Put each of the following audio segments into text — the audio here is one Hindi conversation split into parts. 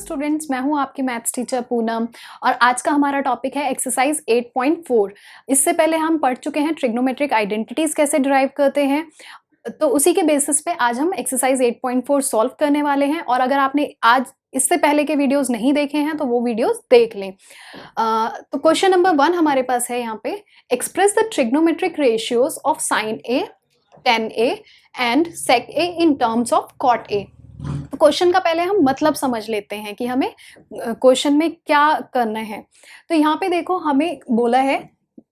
स्टूडेंट्स, मैं हूं आपकी मैथ्स टीचर पूनम और आज का हमारा टॉपिक है एक्सरसाइज 8.4। इससे पहले हम पढ़ चुके हैं ट्रिग्नोमेट्रिक आइडेंटिटीज कैसे डिराइव करते हैं, तो उसी के बेसिस पे आज हम एक्सरसाइज 8.4 सॉल्व करने वाले हैं। और अगर आपने आज इससे पहले के वीडियोस नहीं देखे हैं तो वो वीडियोस देख लें। तो क्वेश्चन नंबर 1 हमारे पास है यहाँ पे, express the trigonometric ratios of sine A, tan a and sec a in terms of cot a। तो क्वेश्चन का पहले हम मतलब समझ लेते हैं कि हमें क्वेश्चन में क्या करना है। तो यहाँ पे देखो, हमें बोला है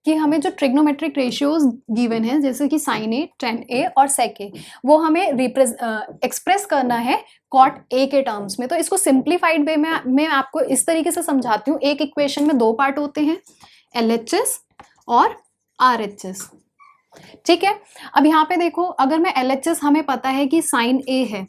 कि हमें जो ट्रिग्नोमेट्रिक रेशियोज गिवन है जैसे कि साइन ए, tan a और sec a, वो हमें एक्सप्रेस करना है cot a के टर्म्स में। तो इसको सिंप्लीफाइड वे में मैं आपको इस तरीके से समझाती हूँ। एक इक्वेशन में दो पार्ट होते हैं, LHS और RHS, ठीक है। अब यहाँ पे देखो, अगर मैं LHS, हमें पता है कि साइन ए है,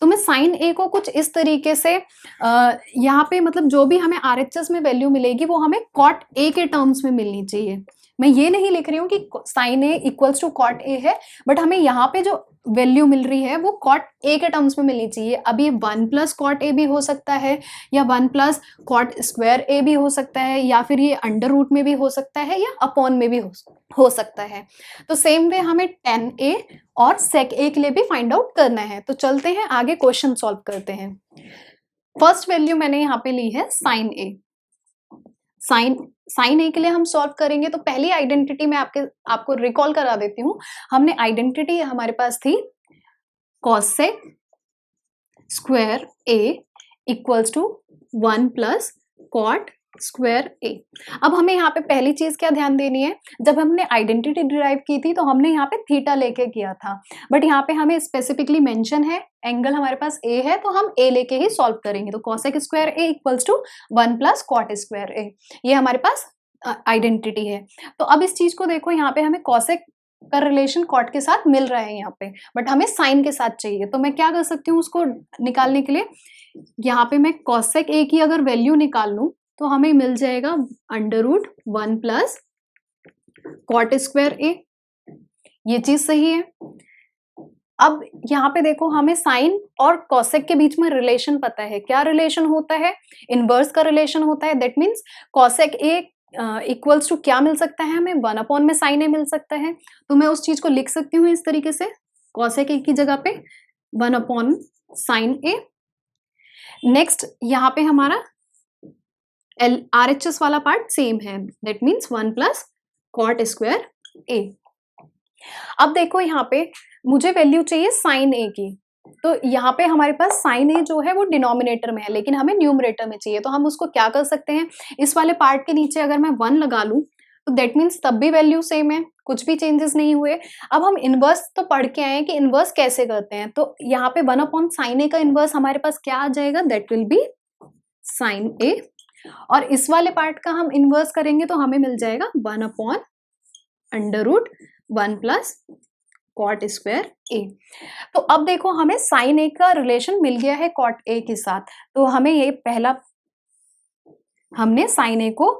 तो मैं साइन ए को कुछ इस तरीके से यहाँ पे मतलब जो भी हमें RHS में वैल्यू मिलेगी वो हमें cot a के टर्म्स में मिलनी चाहिए। मैं ये नहीं लिख रही हूँ कि sine A equals to cot a है, बट हमें यहाँ पे जो वैल्यू मिल रही है वो cot a के टर्म्स में मिलनी चाहिए। अब ये 1 प्लस cot a भी हो सकता है, या 1 प्लस cot स्क्वायर a भी हो सकता है, या फिर ये अंडर रूट में भी हो सकता है, या अपॉन में भी हो सकता है। तो सेम वे हमें tan a और sec a के लिए भी फाइंड आउट करना है। तो चलते हैं आगे, क्वेश्चन सॉल्व करते हैं। फर्स्ट वैल्यू मैंने यहाँ पे ली है साइन a। साइन ए के लिए हम सॉल्व करेंगे तो पहली आइडेंटिटी मैं आपको रिकॉल करा देती हूँ। हमने आइडेंटिटी हमारे पास थी cosec square a equals to 1 plus cot square a। अब हमें यहाँ पे पहली चीज क्या ध्यान देनी है, जब हमने आइडेंटिटी डिराइव की थी तो हमने यहाँ पे थीटा लेके किया था, बट यहाँ पे हमें स्पेसिफिकली मेंशन है एंगल हमारे पास a है, तो हम a लेके ही सॉल्व करेंगे। तो cosec square a equals to 1 plus cot square a, ये हमारे पास आइडेंटिटी है। तो अब इस चीज को देखो, यहाँ पे हमें cosec का रिलेशन cot के साथ मिल रहा है यहाँ पे, बट हमें साइन के साथ चाहिए। तो मैं क्या कर सकती हूँ उसको निकालने के लिए, यहाँ पे मैं cosec a की अगर वैल्यू निकाल लूं तो हमें मिल जाएगा under root 1 plus cot square a। ये चीज सही है। अब यहाँ पे देखो, हमें साइन और cosec के बीच में रिलेशन पता है। क्या रिलेशन होता है? इनवर्स का रिलेशन होता है। That means cosec a equals to क्या मिल सकता है हमें? 1 अपॉन में साइन a मिल सकता है। तो मैं उस चीज को लिख सकती हूँ इस तरीके से, cosec a की जगह पे 1 अपॉन साइन a। नेक्स्ट यहाँ पे हमारा RHS वाला पार्ट सेम है, that means 1 plus cot square a। अब देखो, यहाँ पे मुझे वैल्यू चाहिए साइन a की, तो यहाँ पे हमारे पास साइन a जो है वो डिनोमिनेटर में है, लेकिन हमें न्यूमरेटर में चाहिए। तो हम उसको क्या कर सकते हैं, इस वाले पार्ट के नीचे अगर मैं 1 लगा लूं तो दैट मीन्स तब भी वैल्यू सेम है, कुछ भी चेंजेस नहीं हुए। अब हम इनवर्स तो पढ़ के आए हैं कि इनवर्स कैसे करते हैं, तो यहाँ पे 1 अपॉन साइन a का इनवर्स हमारे पास क्या आ जाएगा? That will be sine a। और इस वाले पार्ट का हम इनवर्स करेंगे तो हमें मिल जाएगा 1 upon under root 1 plus cot square a। तो अब देखो, हमें साइन a का रिलेशन मिल गया है cot a के साथ, तो हमें ये पहला, हमने साइन a को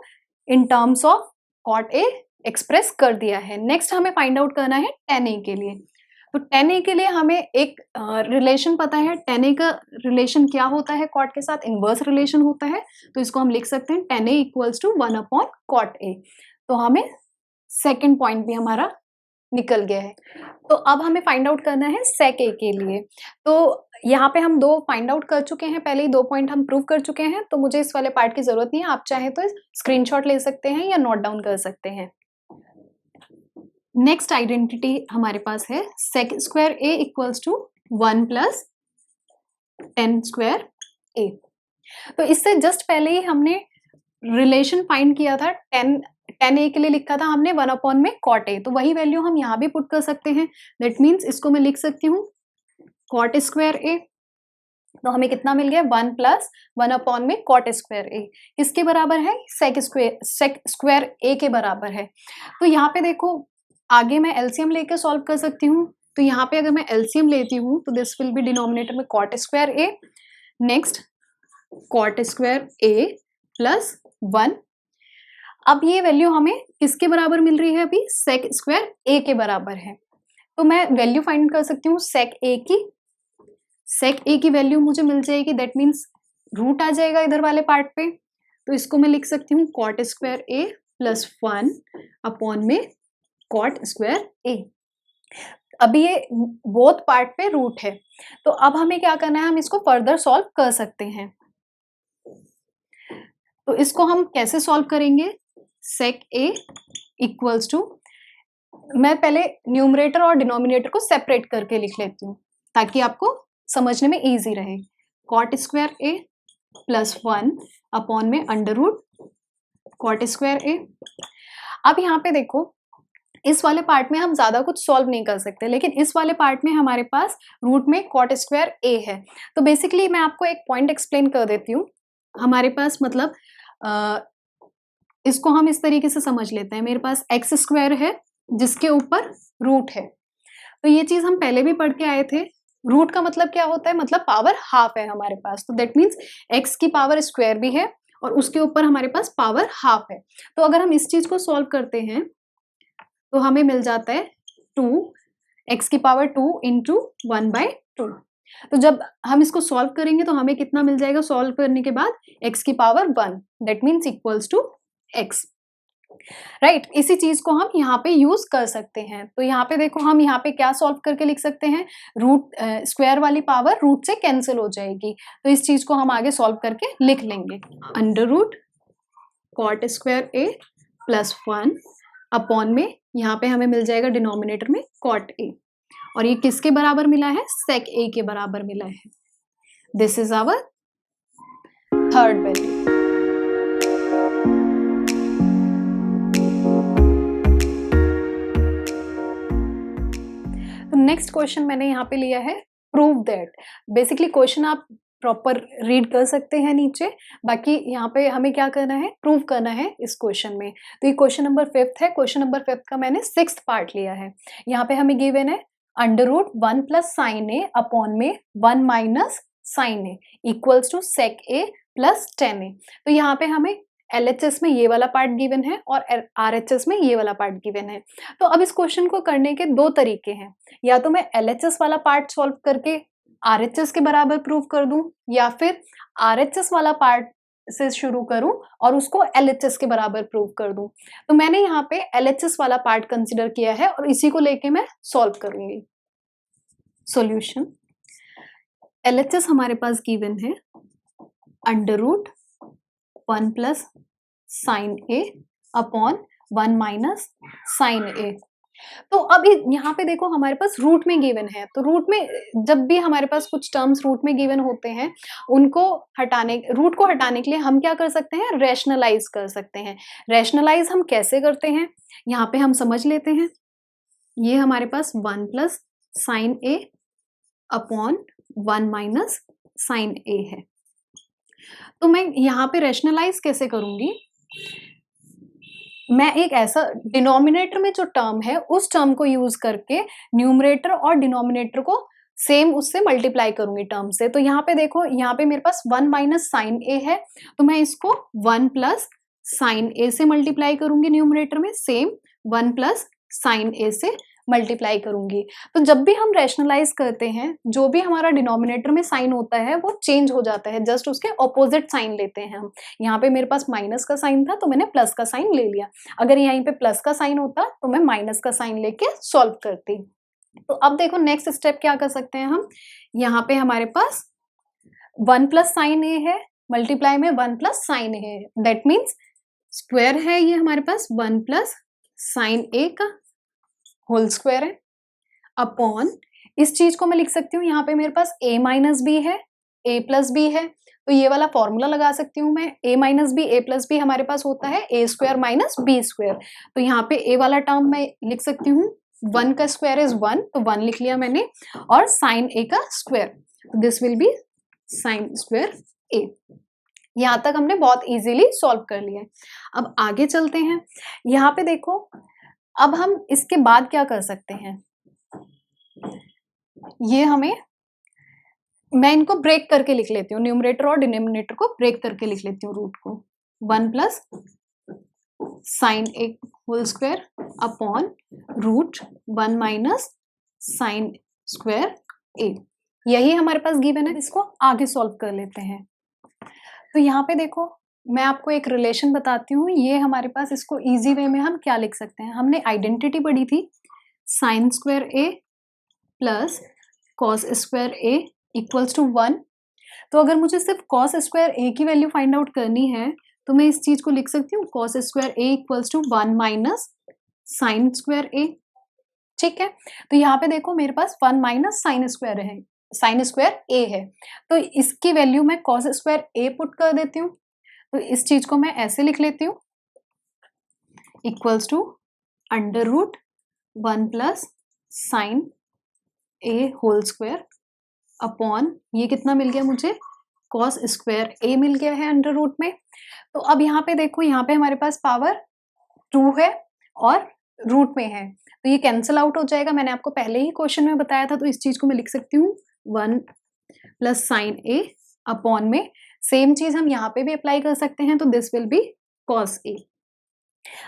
in terms of cot a express कर दिया है। नेक्स्ट हमें फाइंड आउट करना है tan a के लिए। तो tan a के लिए हमें एक रिलेशन पता है। tan a का रिलेशन क्या होता है cot के साथ? इनवर्स रिलेशन होता है। तो इसको हम लिख सकते हैं tan a equals to 1 upon cot a। तो हमें सेकेंड पॉइंट भी हमारा निकल गया है। तो अब हमें फाइंड आउट करना है sec a के लिए। तो यहाँ पे हम 2 फाइंड आउट कर चुके हैं, पहले ही 2 पॉइंट हम प्रूव कर चुके हैं, तो मुझे इस वाले पार्ट की जरूरत नहीं है। आप चाहे तो स्क्रीनशॉट ले सकते हैं या नोट डाउन कर सकते हैं। नेक्स्ट आइडेंटिटी हमारे पास है sec square a equals to 1 plus tan square a। तो इससे जस्ट पहले ही हमने रिलेशन फाइंड किया था, tan a के लिए लिखा था हमने 1 अपॉन में cot a, तो वही वैल्यू हम यहाँ भी पुट कर सकते हैं। दैट मीन्स इसको मैं लिख सकती हूँ cot स्क्वायर a। तो हमें कितना मिल गया? 1 प्लस 1 अपॉन में cot स्क्वायर a। किसके बराबर है? sec स्क्वायर a के बराबर है। तो यहाँ पे देखो, आगे मैं एलसीएम लेके सॉल्व कर सकती हूँ। तो यहाँ पे अगर मैं एलसीएम लेती हूँ तो दिस विल बी डिनोमिनेटर में cot square a, next cot square a plus 1। अब ये वैल्यू हमें किसके बराबर मिल रही है? अभी sec स्क्वायर a के बराबर है। तो मैं वैल्यू फाइंड कर सकती हूँ sec a की। sec a की वैल्यू मुझे मिल जाएगी, दैट मीन्स रूट आ जाएगा इधर वाले पार्ट पे, तो इसको मैं लिख सकती हूँ cot square A plus 1 upon में कॉट स्क्वायर ए। अभी ये बोथ पार्ट पे रूट है, तो अब हमें क्या करना है, हम इसको फर्दर सॉल्व कर सकते हैं। तो इसको हम कैसे सॉल्व करेंगे, सेक ए इक्वल्स टू, मैं पहले न्यूमरेटर और डिनोमिनेटर को सेपरेट करके लिख लेती हूँ ताकि आपको समझने में इजी रहे। Cot square A plus 1 upon में अंडर रूट कॉट स्क्वायर ए। अब यहाँ पे देखो, इस वाले पार्ट में हम ज्यादा कुछ सॉल्व नहीं कर सकते, लेकिन इस वाले पार्ट में हमारे पास रूट में कॉट स्क्वायर ए है। तो बेसिकली मैं आपको एक पॉइंट एक्सप्लेन कर देती हूँ। हमारे पास मतलब इसको हम इस तरीके से समझ लेते हैं, मेरे पास एक्स स्क्वायर है जिसके ऊपर रूट है। तो ये चीज हम पहले भी पढ़ के आए थे। रूट का मतलब क्या होता है, मतलब पावर हाफ है हमारे पास, तो दैट मीन्स एक्स की पावर स्क्वायर भी है और उसके ऊपर हमारे पास पावर हाफ है। तो अगर हम इस चीज को सॉल्व करते हैं तो हमें मिल जाता है 2 एक्स की पावर 2 इंटू 1/2। तो जब हम इसको सॉल्व करेंगे तो हमें कितना मिल जाएगा, सॉल्व करने के बाद एक्स की power 1, that means equals to X, right. इसी चीज को हम यहाँ पे यूज कर सकते हैं। तो यहाँ पे देखो, हम यहाँ पे क्या सॉल्व करके लिख सकते हैं, रूट स्क्वायर वाली पावर रूट से कैंसिल हो जाएगी, तो इस चीज को हम आगे सॉल्व करके लिख लेंगे। Under root cot square A plus 1 upon में यहाँ पे हमें मिल जाएगा डिनोमिनेटर में कॉट ए, और ये किसके बराबर मिला है, सेक ए के बराबर मिला है। This is our third value. तो नेक्स्ट क्वेश्चन मैंने यहाँ पे लिया है प्रूव दैट। बेसिकली क्वेश्चन आप प्रॉपर रीड कर सकते हैं नीचे, बाकी यहाँ पे हमें क्या करना है, प्रूव करना है इस क्वेश्चन में। तो ये क्वेश्चन नंबर 5 है। क्वेश्चन नंबर 5 का मैंने 6th पार्ट लिया है। यहाँ पे हमें गिवन है under root 1 plus sine A upon में 1 minus sine A equals to sec A plus 10a। तो यहाँ पे हमें LHS में ये वाला पार्ट गिवन है और RHS में ये वाला पार्ट गिवन है। तो अब इस क्वेश्चन को करने के दो तरीके हैं, या तो मैं LHS वाला पार्ट सॉल्व करके RHS के बराबर प्रूव कर दूं, या फिर RHS वाला पार्ट से शुरू करूं और उसको LHS के बराबर प्रूव कर दूं। तो मैंने यहाँ पे LHS वाला पार्ट कंसिडर किया है और इसी को लेके मैं सॉल्व करूंगी। सॉल्यूशन, LHS हमारे पास गिवन है under root 1 plus sine A upon 1 minus sine ए। तो अब यहाँ पे देखो, हमारे पास रूट में गिवन है, तो रूट में जब भी हमारे पास कुछ टर्म्स रूट में गिवन होते हैं, उनको हटाने, रूट को हटाने के लिए हम क्या कर सकते हैं, रैशनलाइज कर सकते हैं। रैशनलाइज हम कैसे करते हैं, यहाँ पे हम समझ लेते हैं। ये हमारे पास 1 plus sine A upon 1 minus sine ए है। तो मैं यहाँ पे रैशनलाइज कैसे करूंगी, मैं एक ऐसा डिनोमिनेटर में जो टर्म है उस टर्म को यूज करके न्यूमरेटर और डिनोमिनेटर को सेम उससे मल्टीप्लाई करूंगी टर्म से। तो यहाँ पे देखो, यहाँ पे मेरे पास 1 माइनस साइन ए है, तो मैं इसको 1 प्लस साइन ए से मल्टीप्लाई करूंगी न्यूमरेटर में, सेम 1 प्लस साइन ए से मल्टीप्लाई करूंगी। तो जब भी हम रैशनलाइज करते हैं, जो भी हमारा डिनोमिनेटर में साइन होता है वो चेंज हो जाता है, जस्ट उसके ऑपोजिट साइन लेते हैं हम। यहाँ पे मेरे पास माइनस का साइन था तो मैंने प्लस का साइन ले लिया, अगर यहीं पे प्लस का साइन होता तो मैं माइनस का साइन लेके सॉल्व करती। तो अब देखो नेक्स्ट स्टेप क्या कर सकते हैं हम, यहाँ पे हमारे पास 1 प्लस साइन ए है, मल्टीप्लाई में 1 प्लस साइन ए है, दैट मीन्स स्क्वायर है ये हमारे पास 1 प्लस साइन ए का होल स्क्वायर है, अपॉन इस चीज को मैं लिख सकती हूँ, यहाँ पे मेरे पास a माइनस बी है, a प्लस बी है, तो ये वाला फॉर्मूला लगा सकती हूँ मैं, a minus B, a plus B हमारे पास होता है a square minus B square. तो यहाँ पे a वाला टर्म मैं लिख सकती हूँ, 1 का स्क्वायर इज 1, तो 1 लिख लिया मैंने, और साइन a का square, this will be sine square a। यहाँ तक हमने बहुत इजीली सॉल्व कर लिया है। अब आगे चलते हैं, यहाँ पे देखो, अब हम इसके बाद क्या कर सकते हैं, ये हमें, मैं इनको ब्रेक करके लिख लेती हूँ, न्यूमरेटर और डिनोमिनेटर को ब्रेक करके लिख लेती हूँ रूट को, 1 plus sine A whole square upon root 1 minus sine square A. यही हमारे पास गिवन है, इसको आगे सॉल्व कर लेते हैं। तो यहाँ पे देखो मैं आपको एक रिलेशन बताती हूँ, ये हमारे पास इसको इजी वे में हम क्या लिख सकते हैं, हमने आइडेंटिटी पढ़ी थी sine square A plus cos square A equals to 1। तो अगर मुझे सिर्फ कॉस स्क्वायर ए की वैल्यू फाइंड आउट करनी है तो मैं इस चीज को लिख सकती हूँ cos square A equals to 1 minus sine square A. ठीक है, तो यहाँ पे देखो मेरे पास 1 माइनस साइन स्क्वायर ए है, तो इसकी वैल्यू मैं कॉस स्क्वायर ए पुट कर देती हूँ, तो इस चीज को मैं ऐसे लिख लेती हूँ equals to under root 1 plus sine A whole square upon ये कितना मिल गया मुझे कॉस स्क्वायर ए मिल गया है अंडर रूट में। तो अब यहाँ पे देखो यहाँ पे हमारे पास पावर 2 है और रूट में है, तो ये कैंसिल आउट हो जाएगा, मैंने आपको पहले ही क्वेश्चन में बताया था, तो इस चीज को मैं लिख सकती हूँ 1 प्लस साइन ए अपॉन में सेम चीज हम यहाँ पे भी अप्लाई कर सकते हैं, तो this will be cos A.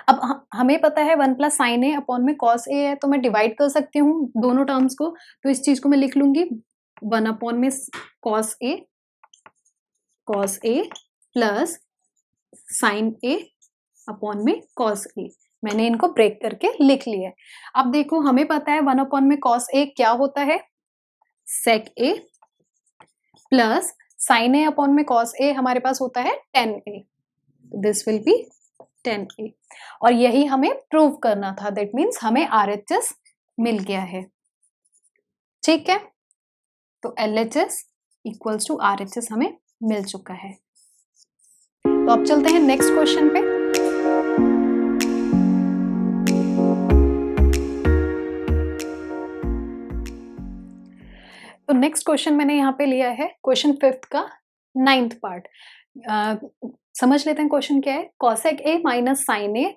अब हमें पता है 1 प्लस साइन ए अपॉन में कॉस ए है, तो मैं डिवाइड कर सकती हूँ दोनों टर्म्स को, तो इस चीज को मैं लिख लूंगी 1 अपॉन में cos A plus sine A upon में कॉस ए। मैंने इनको ब्रेक करके लिख लिया है। अब देखो हमें पता है 1 अपॉन में कॉस ए क्या होता है सेक A plus sine A upon में कॉस ए हमारे पास होता है ten A, this will be 10a, और यही हमें प्रूव करना था, दैट मीन्स हमें RHS मिल गया है। ठीक है, तो LHS इक्वल्स टू RHS हमें मिल चुका है। तो अब चलते हैं नेक्स्ट क्वेश्चन पे। तो नेक्स्ट क्वेश्चन मैंने यहाँ पे लिया है क्वेश्चन 5th का 9th पार्ट। समझ लेते हैं क्वेश्चन क्या है, cosec A minus sine A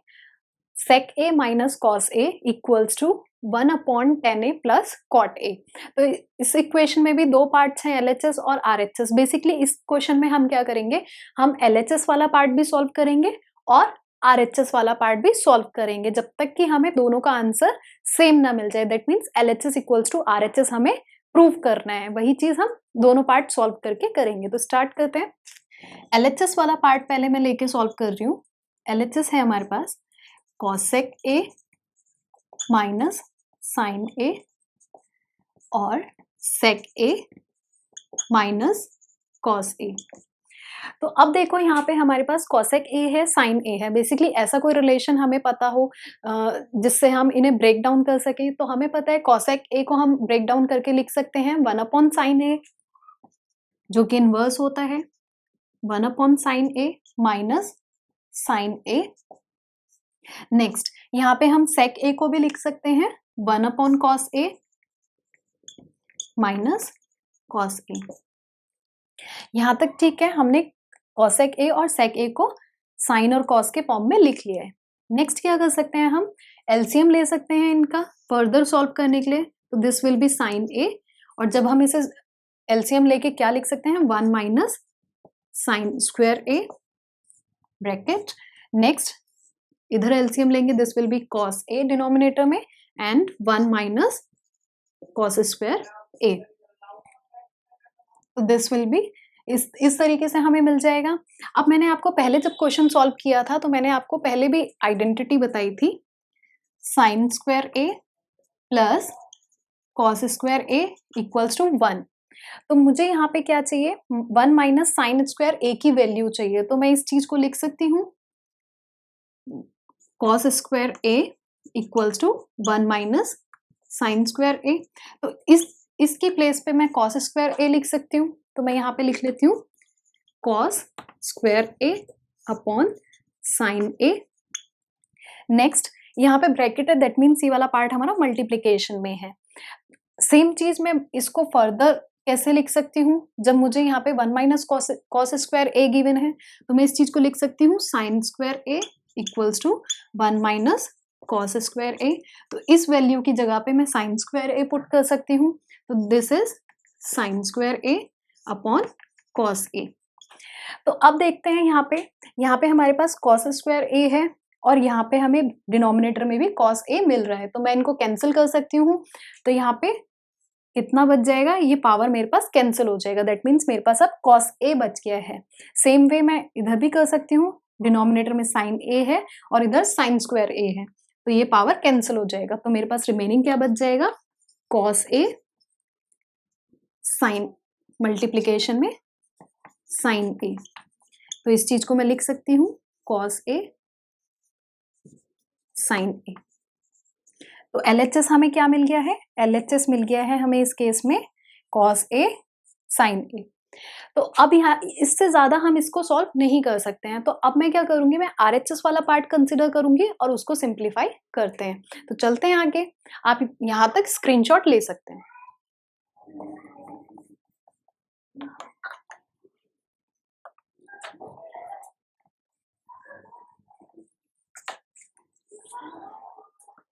sec A minus cos A equals to 1 upon 10a plus cot A. तो इस इक्वेशन में भी दो पार्ट्स हैं LHS और RHS। बेसिकली इस क्वेश्चन में हम क्या करेंगे, हम LHS वाला पार्ट भी सॉल्व करेंगे और RHS वाला पार्ट भी सॉल्व करेंगे जब तक कि हमें दोनों का आंसर सेम ना मिल जाए, that means LHS equals to RHS हमें प्रूव करना है, वही चीज हम दोनों पार्ट सॉल्व करके करेंगे। तो स्टार्ट करते हैं। LHS वाला पार्ट पहले मैं लेके सॉल्व कर रही हूँ। LHS है हमारे पास कॉसेक ए माइनस साइन ए और सेक ए माइनस कॉस ए। तो अब देखो यहाँ पे हमारे पास कॉसेक ए है साइन ए है, बेसिकली ऐसा कोई रिलेशन हमें पता हो जिससे हम इन्हें ब्रेक डाउन कर सकें, तो हमें पता है कॉसेक ए को हम ब्रेक डाउन करके लिख सकते हैं 1 अपॉन साइन ए जो कि इनवर्स होता है 1 अपॉन साइन ए माइनस साइन ए। नेक्स्ट यहाँ पे हम सेक ए को भी लिख सकते हैं 1 अपॉन कॉस ए माइनस कॉस ए। यहां तक ठीक है, हमने कॉसेक ए और सेक ए को साइन और कॉस के फॉर्म में लिख लिया है। नेक्स्ट क्या कर सकते हैं, हम एलसीएम ले सकते हैं इनका फर्दर सॉल्व करने के लिए, तो दिस विल बी साइन ए, और जब हम इसे एलसीएम लेके क्या लिख सकते हैं 1 minus sine square A bracket. Next इधर एलसीएम लेंगे, this will be cos A denominator में and 1 minus cos square A, तो दिस विल बी इस तरीके से हमें मिल जाएगा। अब मैंने आपको पहले जब क्वेश्चन सॉल्व किया था तो मैंने आपको पहले भी आइडेंटिटी बताई थी sine square A plus cos square A equals to 1। तो मुझे यहाँ पे क्या चाहिए 1 माइनस साइन स्क्वायर ए की वैल्यू चाहिए, तो मैं इस चीज को लिख सकती हूँ cos square A equals to 1 minus sine square A. तो इसकी प्लेस पे मैं कॉस स्क्वायर ए लिख सकती हूँ, तो मैं यहाँ पे लिख लेती हूँ cos square A upon sine A. Next यहाँ पे ब्रैकेट है, दैट मीन्स ये वाला पार्ट हमारा मल्टीप्लीकेशन में है। सेम चीज मैं इसको फर्दर कैसे लिख सकती हूँ, जब मुझे यहाँ पे 1 minus cos square A given है तो मैं इस चीज को लिख सकती हूँ sine square A equals to 1 minus cos square A. तो इस वैल्यू की जगह पे मैं साइन स्क्वायर ए पुट कर सकती हूँ, तो this is sine square A upon cos A. तो अब देखते हैं यहाँ पे हमारे पास कॉस स्क्वायर ए है और यहाँ पे हमें डिनोमिनेटर में भी कॉस ए मिल रहा है, तो मैं इनको कैंसिल कर सकती हूँ। तो यहाँ पे कितना बच जाएगा, ये पावर मेरे पास कैंसिल हो जाएगा, दैट मीन्स मेरे पास अब cos A बच गया है। सेम वे मैं इधर भी कर सकती हूँ, डिनोमिनेटर में sin A है और इधर sin स्क्वायर A है, तो ये पावर कैंसिल हो जाएगा, तो मेरे पास रिमेनिंग क्या बच जाएगा, cos A sin मल्टीप्लीकेशन में sin A। तो इस चीज को मैं लिख सकती हूँ cos A sin A। तो LHS हमें क्या मिल गया है, LHS मिल गया है हमें इस केस में cos A sin A। तो अब यहाँ इससे ज्यादा हम इसको सॉल्व नहीं कर सकते हैं, तो अब मैं क्या करूंगी, मैं RHS वाला पार्ट कंसिडर करूंगी और उसको सिंप्लीफाई करते हैं। तो चलते हैं आगे, आप यहाँ तक स्क्रीनशॉट ले सकते हैं।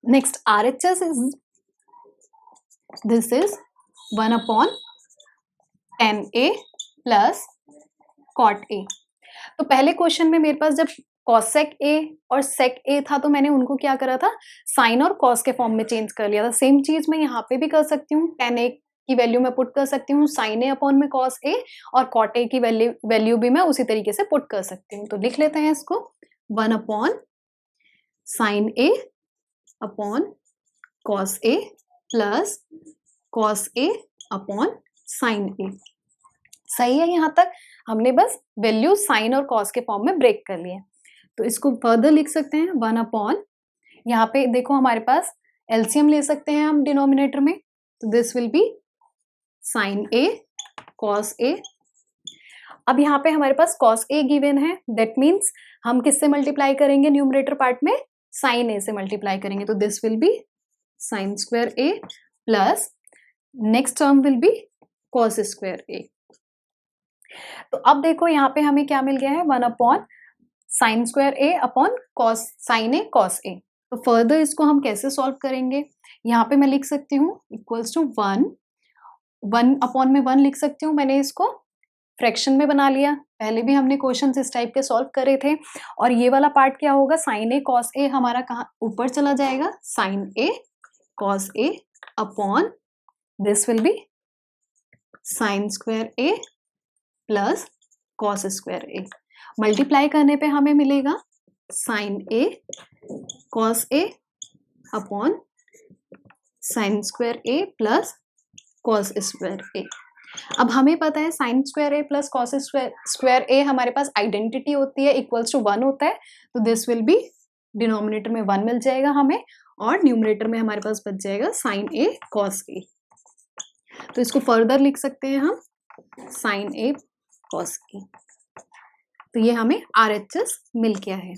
Next, RHS is, this is 1 upon tan A plus cot A। तो पहले क्वेश्चन में मेरे पास जब cosec A और sec A था तो मैंने उनको क्या करा था, साइन और cos के फॉर्म में चेंज कर लिया था। सेम चीज मैं यहाँ पे भी कर सकती हूँ, tan A की वैल्यू मैं पुट कर सकती हूँ sin A अपॉन में cos A, और cot A की वैल्यू भी मैं उसी तरीके से पुट कर सकती हूँ। तो लिख लेते हैं इसको 1 upon sin A upon cos A plus cos A upon sin A। सही है, यहाँ तक हमने बस वैल्यू साइन और cos के फॉर्म में ब्रेक कर लिए। तो इसको फर्दर लिख सकते हैं 1 अपॉन, यहाँ पे देखो हमारे पास एलसीएम ले सकते हैं हम डिनोमिनेटर में, तो this will be sin A cos A। अब यहाँ पे हमारे पास cos A गिवन है, दैट मीन्स हम किससे मल्टीप्लाई करेंगे, न्यूमरेटर पार्ट में sin A से मल्टीप्लाई करेंगे, तो this will be sin square A plus next term will be cos square A। तो अब देखो यहाँ पे हमें क्या मिल गया है, 1 upon sine square A upon cos sin A cos A। तो फर्दर इसको हम कैसे सॉल्व करेंगे, यहाँ पे मैं लिख सकती हूँ इक्वल्स टू 1 अपॉन में 1 लिख सकती हूँ, मैंने इसको फ्रैक्शन में बना लिया, पहले भी हमने क्वेश्चन इस टाइप के सॉल्व करे थे। और ये वाला पार्ट क्या होगा, sin A cos A हमारा कहाँ ऊपर चला जाएगा, sin A cos A upon this will be sin square A plus cos square A। Multiply करने पे हमें मिलेगा sin A cos A upon sin square A plus cos square A। अब हमें पता है sin square A plus cos square A हमारे पास आइडेंटिटी होती है, इक्वल्स टू 1 होता है, तो दिस विल बी डिनोमिनेटर में 1 मिल जाएगा हमें और न्यूमरेटर में हमारे पास बच जाएगा sin A cos A। तो इसको फर्दर लिख सकते हैं हम sin A cos A। तो ये हमें RHS मिल गया है।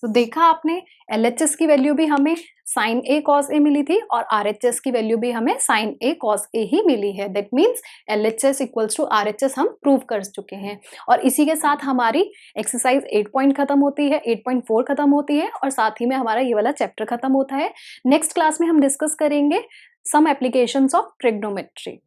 तो देखा आपने, LHS की वैल्यू भी हमें sin A cos A मिली थी और RHS की वैल्यू भी हमें sin A cos A ही मिली है, that means LHS equals to RHS हम प्रूव कर चुके हैं। और इसी के साथ हमारी एक्सरसाइज 8 खत्म होती है, 8.4 खत्म होती है और साथ ही में हमारा ये वाला चैप्टर खत्म होता है। नेक्स्ट क्लास में हम डिस्कस करेंगे सम एप्लीकेशंस ऑफ ट्रिग्नोमेट्री।